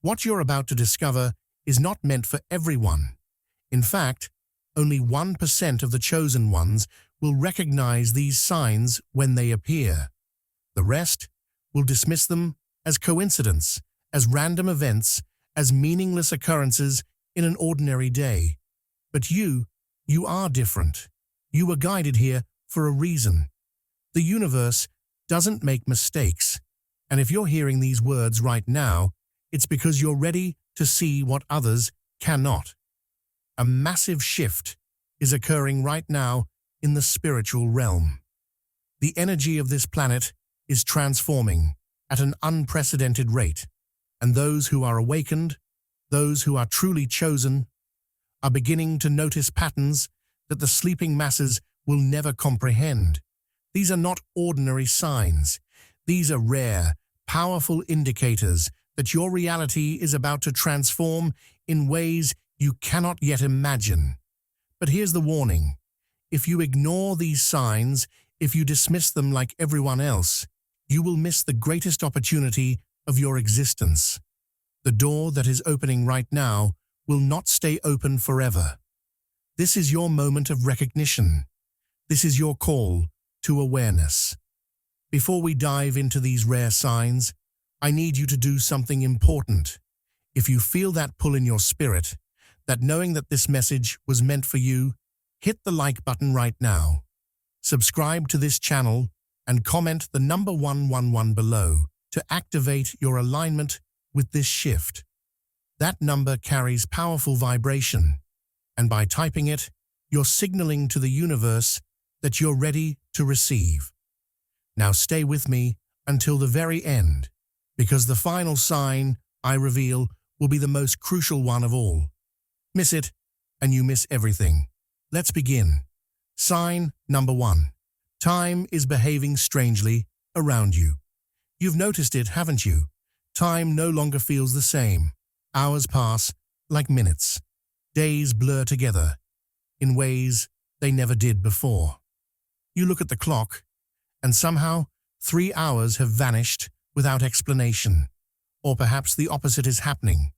What you're about to discover is not meant for everyone. In fact, only 1% of the chosen ones will recognize these signs when they appear. The rest will dismiss them as coincidence, as random events, as meaningless occurrences in an ordinary day. But you are different. You were guided here for a reason. The universe doesn't make mistakes, and if you're hearing these words right now, it's because you're ready to see what others cannot. A massive shift is occurring right now in the spiritual realm. The energy of this planet is transforming at an unprecedented rate, and those who are awakened, those who are truly chosen, are beginning to notice patterns that the sleeping masses will never comprehend. These are not ordinary signs. These are rare, powerful indicators that your reality is about to transform in ways you cannot yet imagine. But here's the warning. If you ignore these signs, if you dismiss them like everyone else, you will miss the greatest opportunity of your existence. The door that is opening right now will not stay open forever. This is your moment of recognition. This is your call to awareness. Before we dive into these rare signs, I need you to do something important. If you feel that pull in your spirit, that knowing that this message was meant for you, hit the like button right now. Subscribe to this channel and comment the number 111 below to activate your alignment with this shift. That number carries powerful vibration, and by typing it, you're signaling to the universe that you're ready to receive. Now stay with me until the very end, because the final sign I reveal will be the most crucial one of all. Miss it, and you miss everything. Let's begin. Sign number 1. Time is behaving strangely around you. You've noticed it, haven't you? Time no longer feels the same. Hours pass like minutes. Days blur together in ways they never did before. You look at the clock, and somehow 3 hours have vanished without explanation. Or perhaps the opposite is happening.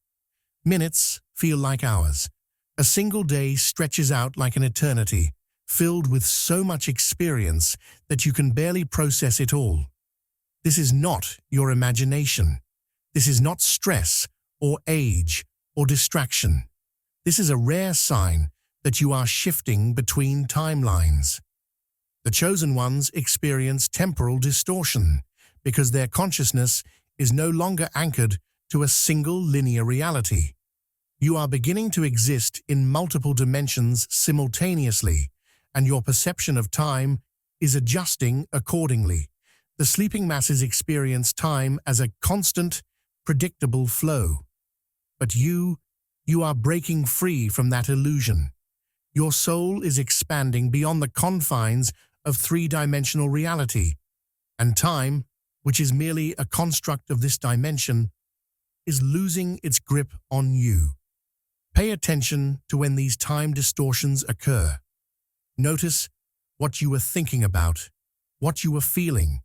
Minutes feel like hours. A single day stretches out like an eternity, filled with so much experience that you can barely process it all. This is not your imagination. This is not stress or age or distraction. This is a rare sign that you are shifting between timelines. The chosen ones experience temporal distortion because their consciousness is no longer anchored to a single linear reality. You are beginning to exist in multiple dimensions simultaneously, and your perception of time is adjusting accordingly. The sleeping masses experience time as a constant, predictable flow. But you are breaking free from that illusion. Your soul is expanding beyond the confines of three-dimensional reality, and time, which is merely a construct of this dimension, is losing its grip on you. Pay attention to when these time distortions occur. Notice what you were thinking about, what you were feeling,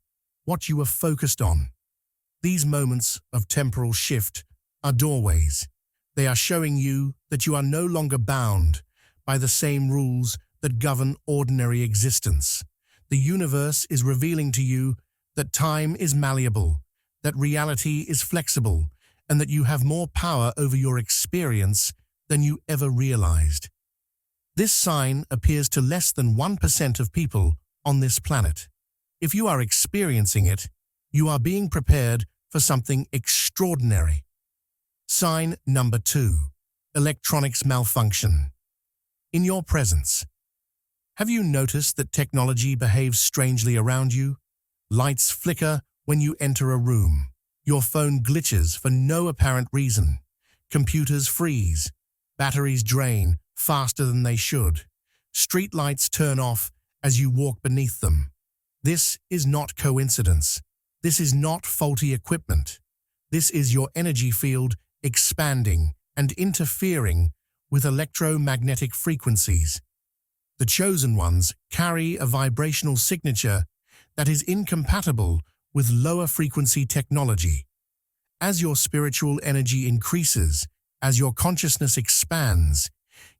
what you were focused on. These moments of temporal shift are doorways. They are showing you that you are no longer bound by the same rules that govern ordinary existence. The universe is revealing to you that time is malleable, that reality is flexible, and that you have more power over your experience than you ever realized. This sign appears to less than 1% of people on this planet. If you are experiencing it, you are being prepared for something extraordinary. Sign number 2. Electronics malfunction. In your presence. Have you noticed that technology behaves strangely around you? Lights flicker when you enter a room. Your phone glitches for no apparent reason. Computers freeze. Batteries drain faster than they should. Street lights turn off as you walk beneath them. This is not coincidence. This is not faulty equipment. This is your energy field expanding and interfering with electromagnetic frequencies. The chosen ones carry a vibrational signature that is incompatible with lower frequency technology. As your spiritual energy increases, as your consciousness expands,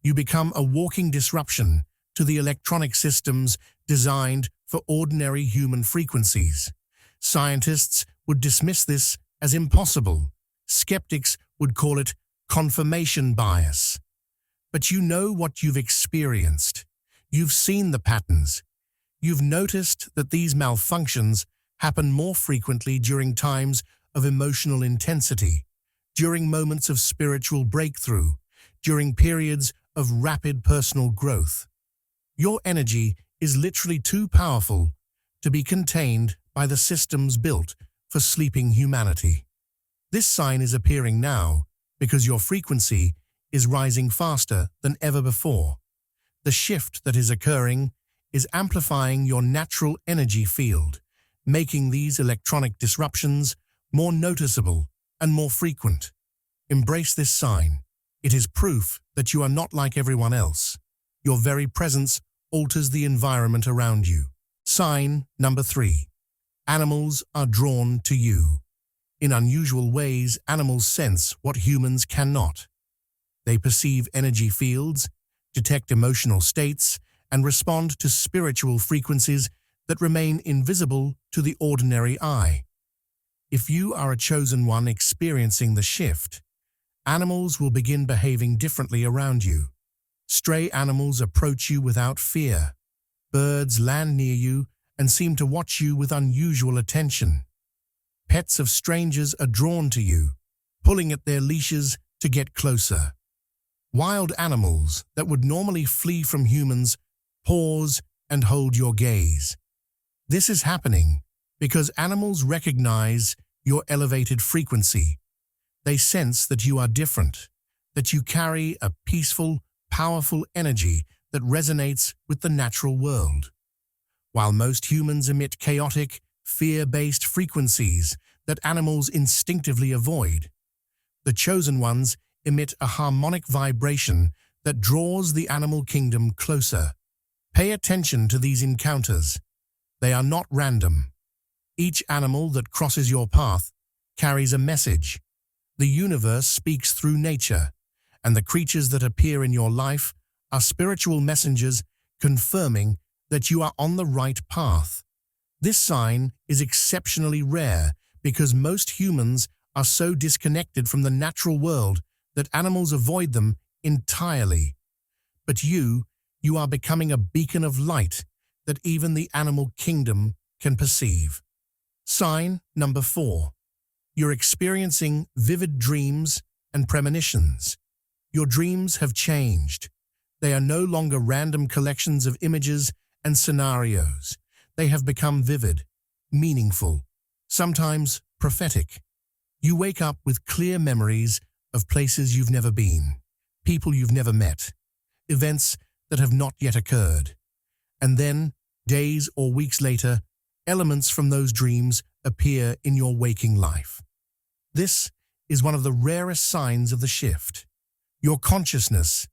you become a walking disruption to the electronic systems designed for ordinary human frequencies. Scientists would dismiss this as impossible. Skeptics would call it confirmation bias. But you know what you've experienced. You've seen the patterns. You've noticed that these malfunctions happen more frequently during times of emotional intensity, during moments of spiritual breakthrough, during periods of rapid personal growth. Your energy is literally too powerful to be contained by the systems built for sleeping humanity. This sign is appearing now because your frequency is rising faster than ever before. The shift that is occurring is amplifying your natural energy field, making these electronic disruptions more noticeable and more frequent. Embrace this sign. It is proof that you are not like everyone else. Your very presence alters the environment around you. Sign number 3. Animals are drawn to you. In unusual ways, animals sense what humans cannot. They perceive energy fields, detect emotional states, and respond to spiritual frequencies that remain invisible to the ordinary eye. If you are a chosen one experiencing the shift, animals will begin behaving differently around you. Stray animals approach you without fear. Birds land near you and seem to watch you with unusual attention. Pets of strangers are drawn to you, pulling at their leashes to get closer. Wild animals that would normally flee from humans pause and hold your gaze. This is happening because animals recognize your elevated frequency. They sense that you are different, that you carry a peaceful, powerful energy that resonates with the natural world. While most humans emit chaotic, fear-based frequencies that animals instinctively avoid, the chosen ones emit a harmonic vibration that draws the animal kingdom closer. Pay attention to these encounters. They are not random. Each animal that crosses your path carries a message. The universe speaks through nature, and the creatures that appear in your life are spiritual messengers confirming that you are on the right path. This sign is exceptionally rare because most humans are so disconnected from the natural world that animals avoid them entirely. But you are becoming a beacon of light that even the animal kingdom can perceive. Sign number 4. You're experiencing vivid dreams and premonitions. Your dreams have changed. They are no longer random collections of images and scenarios. They have become vivid, meaningful, sometimes prophetic. You wake up with clear memories of places you've never been, people you've never met, events that have not yet occurred. And then, days or weeks later, elements from those dreams appear in your waking life. This is one of the rarest signs of the shift. Your consciousness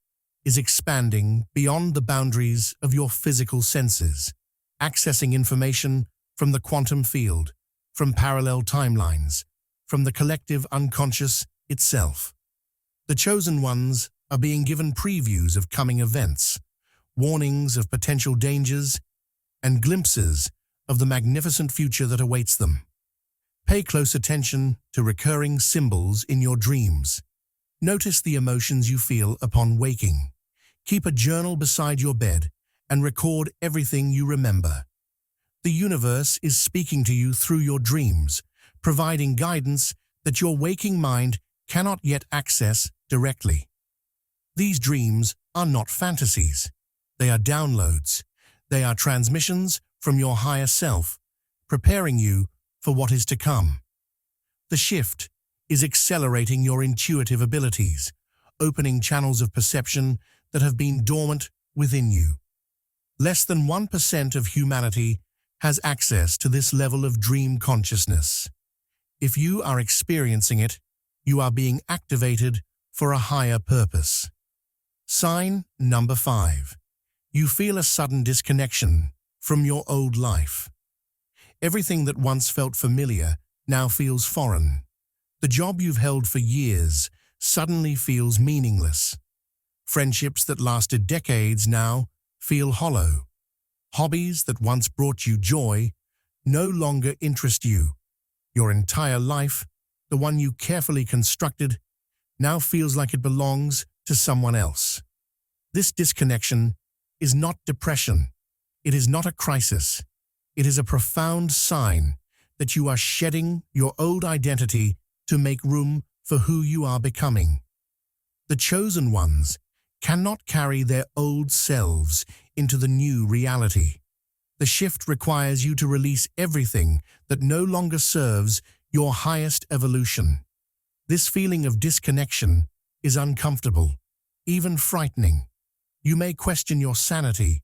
is expanding beyond the boundaries of your physical senses, accessing information from the quantum field, from parallel timelines, from the collective unconscious itself. The chosen ones are being given previews of coming events, warnings of potential dangers, and glimpses of the magnificent future that awaits them. Pay close attention to recurring symbols in your dreams. Notice the emotions you feel upon waking. Keep a journal beside your bed and record everything you remember. The universe is speaking to you through your dreams, providing guidance that your waking mind cannot yet access directly. These dreams are not fantasies. They are downloads. They are transmissions from your higher self, preparing you for what is to come. The shift is accelerating your intuitive abilities, opening channels of perception that have been dormant within you. Less than 1% of humanity has access to this level of dream consciousness. If you are experiencing it, you are being activated for a higher purpose. Sign number 5. You feel a sudden disconnection from your old life. Everything that once felt familiar now feels foreign. The job you've held for years suddenly feels meaningless. Friendships that lasted decades now feel hollow. Hobbies that once brought you joy no longer interest you. Your entire life, the one you carefully constructed, now feels like it belongs to someone else. This disconnection is not depression. It is not a crisis. It is a profound sign that you are shedding your old identity to make room for who you are becoming. The chosen ones cannot carry their old selves into the new reality. The shift requires you to release everything that no longer serves your highest evolution. This feeling of disconnection is uncomfortable, even frightening. You may question your sanity.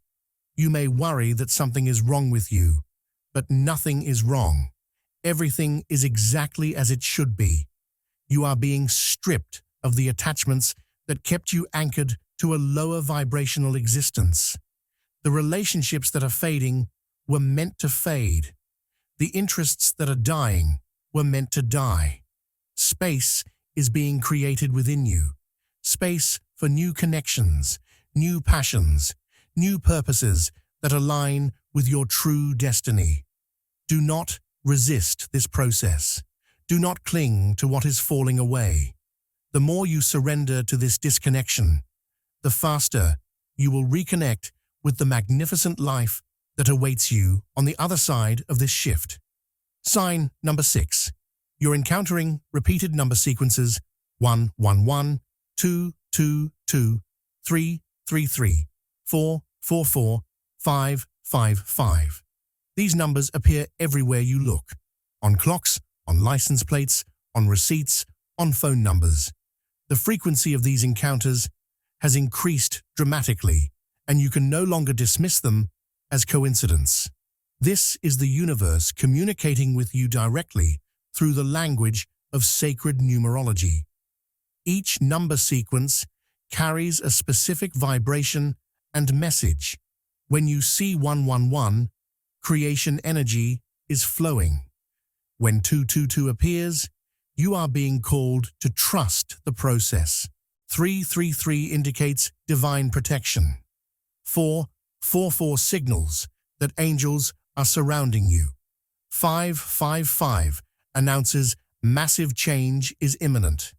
You may worry that something is wrong with you, but nothing is wrong. Everything is exactly as it should be. You are being stripped of the attachments that kept you anchored to a lower vibrational existence. The relationships that are fading were meant to fade. The interests that are dying were meant to die. Space is being created within you. Space for new connections, new passions, new purposes that align with your true destiny. Do not resist this process. Do not cling to what is falling away. The more you surrender to this disconnection, the faster you will reconnect with the magnificent life that awaits you on the other side of this shift. Sign number 6. You're encountering repeated number sequences 111, 222, 333, 444, 555. These numbers appear everywhere you look. On clocks, on license plates, on receipts, on phone numbers. The frequency of these encounters has increased dramatically, and you can no longer dismiss them as coincidence. This is the universe communicating with you directly through the language of sacred numerology. Each number sequence carries a specific vibration and message. When you see 111, creation energy is flowing. When 222 appears, you are being called to trust the process. 333 indicates divine protection. 444 signals that angels are surrounding you. 555 announces massive change is imminent.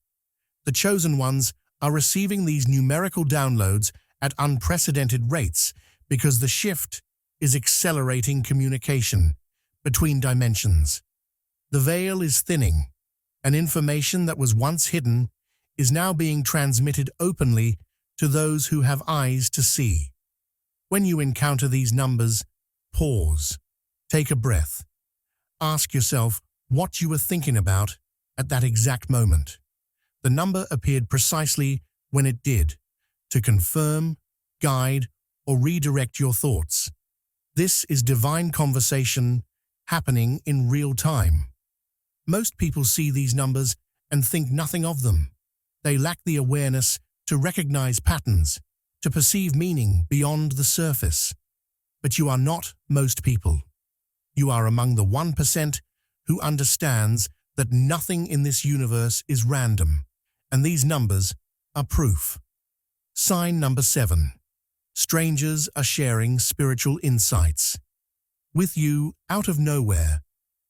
The chosen ones are receiving these numerical downloads at unprecedented rates because the shift is accelerating communication between dimensions. The veil is thinning, and information that was once hidden is now being transmitted openly to those who have eyes to see. When you encounter these numbers, pause, take a breath. Ask yourself what you were thinking about at that exact moment. The number appeared precisely when it did, to confirm, guide, or redirect your thoughts. This is divine conversation happening in real time. Most people see these numbers and think nothing of them. They lack the awareness to recognize patterns, to perceive meaning beyond the surface. But you are not most people. You are among the 1% who understands that nothing in this universe is random, and these numbers are proof. Sign number 7. Strangers are sharing spiritual insights. With you, out of nowhere,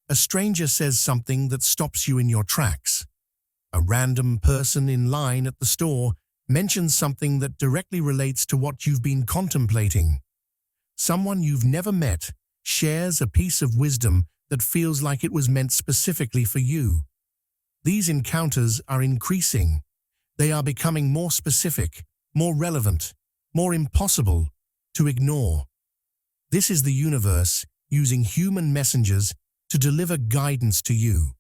a stranger says something that stops you in your tracks. A random person in line at the store mentions something that directly relates to what you've been contemplating. Someone you've never met shares a piece of wisdom that feels like it was meant specifically for you. These encounters are increasing. They are becoming more specific, more relevant, more impossible to ignore. This is the universe using human messengers to deliver guidance to you.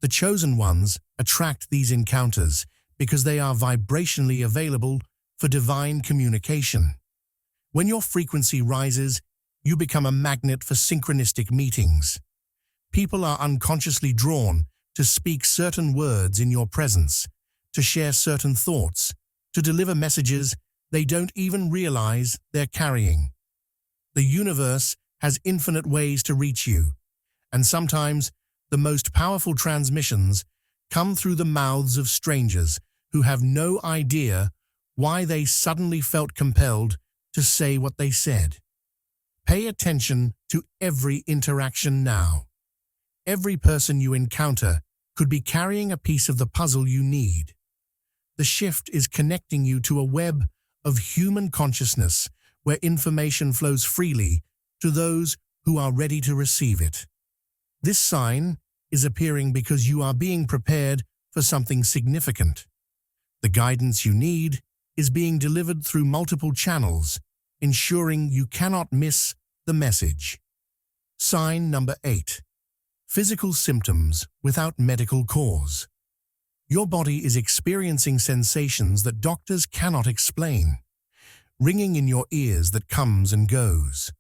The chosen ones attract these encounters because they are vibrationally available for divine communication. When your frequency rises, you become a magnet for synchronistic meetings. People are unconsciously drawn to speak certain words in your presence, to share certain thoughts, to deliver messages they don't even realize they're carrying. The universe has infinite ways to reach you, and sometimes the most powerful transmissions come through the mouths of strangers who have no idea why they suddenly felt compelled to say what they said. Pay attention to every interaction now. Every person you encounter could be carrying a piece of the puzzle you need. The shift is connecting you to a web of human consciousness where information flows freely to those who are ready to receive it. This sign is appearing because you are being prepared for something significant. The guidance you need is being delivered through multiple channels, ensuring you cannot miss the message. Sign number 8. Physical symptoms without medical cause. Your body is experiencing sensations that doctors cannot explain. Ringing in your ears that comes and goes.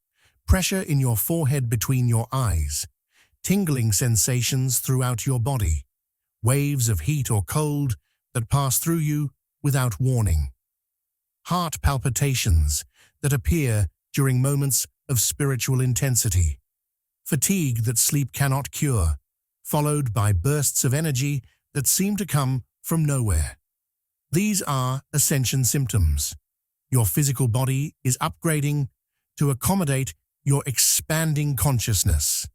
Pressure in your forehead between your eyes. Tingling sensations throughout your body. Waves of heat or cold that pass through you without warning. Heart palpitations that appear during moments of spiritual intensity. Fatigue that sleep cannot cure, followed by bursts of energy that seem to come from nowhere. These are ascension symptoms. Your physical body is upgrading to accommodate your expanding consciousness.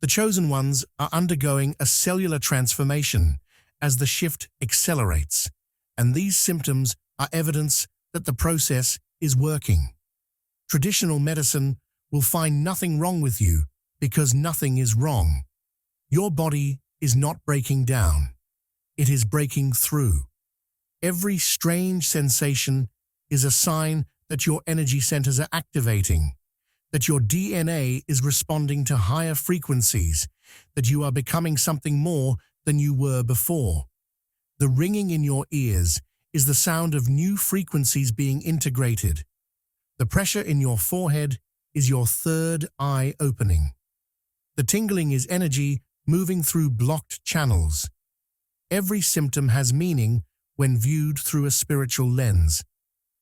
The chosen ones are undergoing a cellular transformation as the shift accelerates, and these symptoms are evidence that the process is working. Traditional medicine will find nothing wrong with you because nothing is wrong. Your body is not breaking down. It is breaking through. Every strange sensation is a sign that your energy centers are activating, that your DNA is responding to higher frequencies, that you are becoming something more than you were before. The ringing in your ears is the sound of new frequencies being integrated. The pressure in your forehead is your third eye opening. The tingling is energy moving through blocked channels. Every symptom has meaning when viewed through a spiritual lens.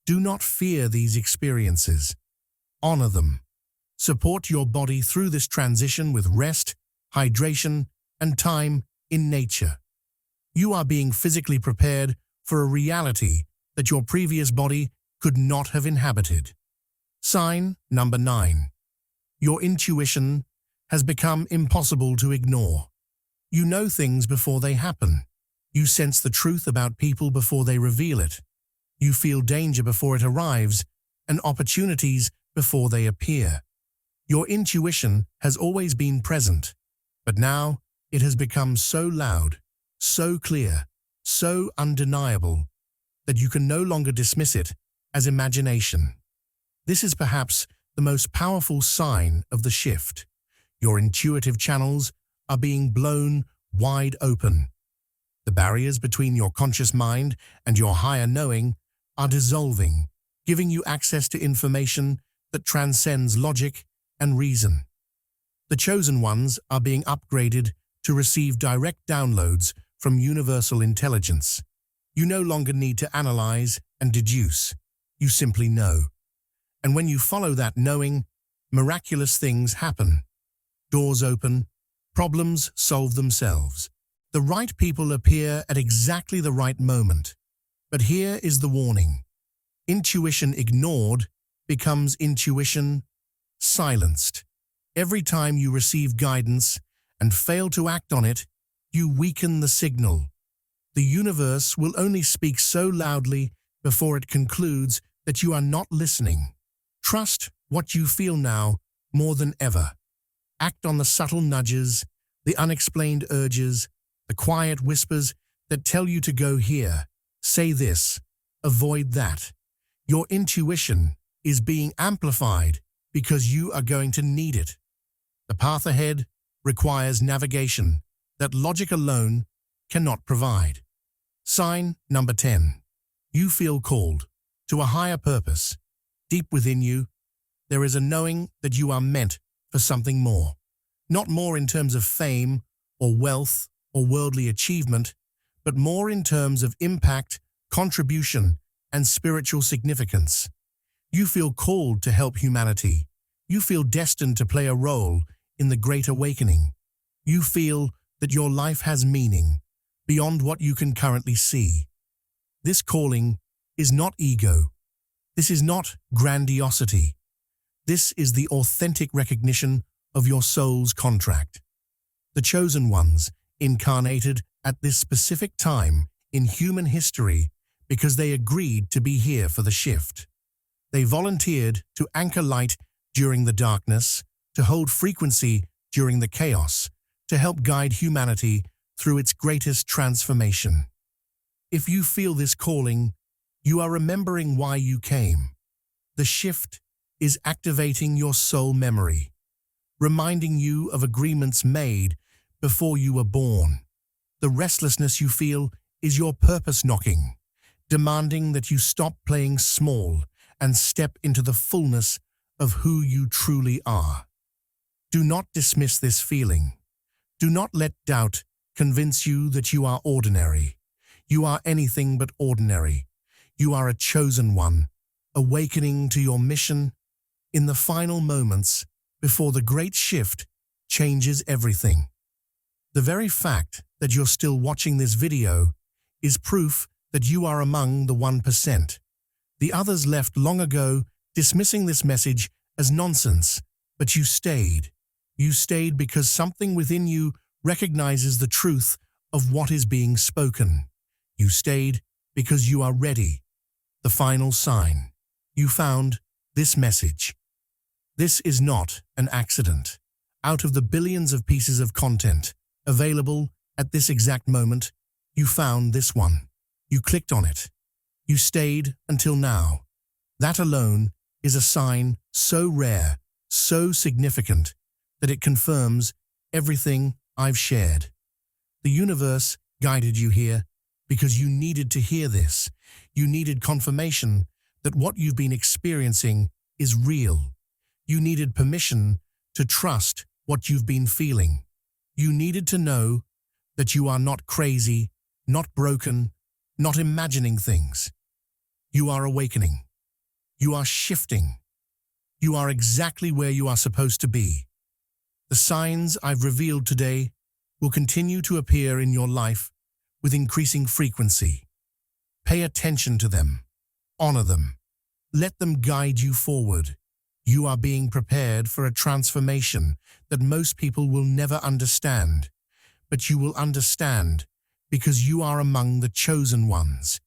Do not fear these experiences. Honor them. Support your body through this transition with rest, hydration, and time in nature. You are being physically prepared for a reality that your previous body could not have inhabited. Sign number 9. Your intuition has become impossible to ignore. You know things before they happen. You sense the truth about people before they reveal it. You feel danger before it arrives and opportunities before they appear. Your intuition has always been present, but now it has become so loud, so clear, so undeniable that you can no longer dismiss it as imagination. This is perhaps the most powerful sign of the shift. Your intuitive channels are being blown wide open. The barriers between your conscious mind and your higher knowing are dissolving, giving you access to information that transcends logic and reason. The chosen ones are being upgraded to receive direct downloads from universal intelligence. You no longer need to analyze and deduce. You simply know. And when you follow that knowing, miraculous things happen. Doors open, problems solve themselves. The right people appear at exactly the right moment. But here is the warning. Intuition ignored becomes intuition silenced. Every time you receive guidance and fail to act on it, you weaken the signal. The universe will only speak so loudly before it concludes that you are not listening. Trust what you feel now more than ever. Act on the subtle nudges, the unexplained urges, the quiet whispers that tell you to go here, say this, avoid that. Your intuition is being amplified because you are going to need it. The path ahead requires navigation that logic alone cannot provide. Sign number 10. You feel called to a higher purpose. Deep within you, there is a knowing that you are meant for something more. Not more in terms of fame or wealth or worldly achievement, but more in terms of impact, contribution, and spiritual significance. You feel called to help humanity. You feel destined to play a role in the Great Awakening. You feel that your life has meaning, beyond what you can currently see. This calling is not ego. This is not grandiosity. This is the authentic recognition of your soul's contract. The chosen ones incarnated at this specific time in human history because they agreed to be here for the shift. They volunteered to anchor light during the darkness, to hold frequency during the chaos, to help guide humanity through its greatest transformation. If you feel this calling, you are remembering why you came. The shift is activating your soul memory, reminding you of agreements made before you were born. The restlessness you feel is your purpose knocking, demanding that you stop playing small and step into the fullness of who you truly are. Do not dismiss this feeling. Do not let doubt convince you that you are ordinary. You are anything but ordinary. You are a chosen one, awakening to your mission in the final moments before the great shift changes everything. The very fact that you're still watching this video is proof that you are among the 1%. The others left long ago, dismissing this message as nonsense, but you stayed. You stayed because something within you recognizes the truth of what is being spoken. You stayed because you are ready. The final sign. You found this message. This is not an accident. Out of the billions of pieces of content available at this exact moment, you found this one. You clicked on it. You stayed until now. That alone is a sign so rare, so significant, that it confirms everything I've shared. The universe guided you here because you needed to hear this. You needed confirmation that what you've been experiencing is real. You needed permission to trust what you've been feeling. You needed to know that you are not crazy, not broken, not imagining things. You are awakening. You are shifting. You are exactly where you are supposed to be. The signs I've revealed today will continue to appear in your life with increasing frequency. Pay attention to them. Honor them. Let them guide you forward. You are being prepared for a transformation that most people will never understand, but you will understand because you are among the chosen ones.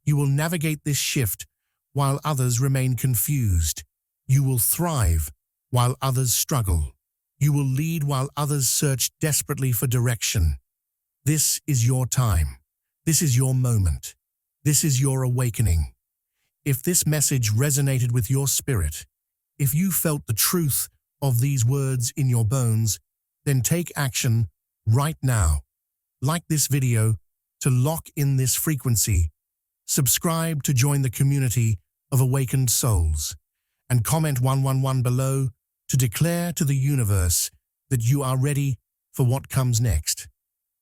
You will navigate this shift while others remain confused. You will thrive while others struggle. You will lead while others search desperately for direction. This is your time. This is your moment. This is your awakening. If this message resonated with your spirit, if you felt the truth of these words in your bones, then take action right now. Like this video to lock in this frequency. Subscribe to join the community of awakened souls, and comment 111 below to declare to the universe that you are ready for what comes next.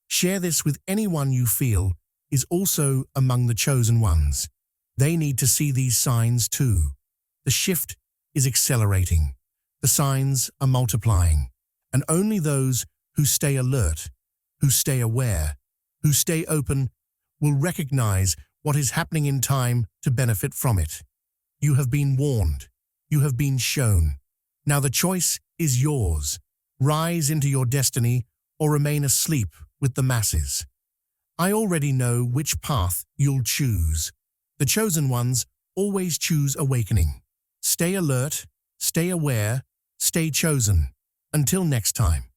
Share this with anyone you feel is also among the chosen ones. They need to see these signs too. The shift is accelerating. The signs are multiplying. And only those who stay alert, who stay aware, who stay open, will recognize what is happening in time to benefit from it. You have been warned. You have been shown. Now the choice is yours. Rise into your destiny or remain asleep with the masses. I already know which path you'll choose. The chosen ones always choose awakening. Stay alert, stay aware, stay chosen. Until next time.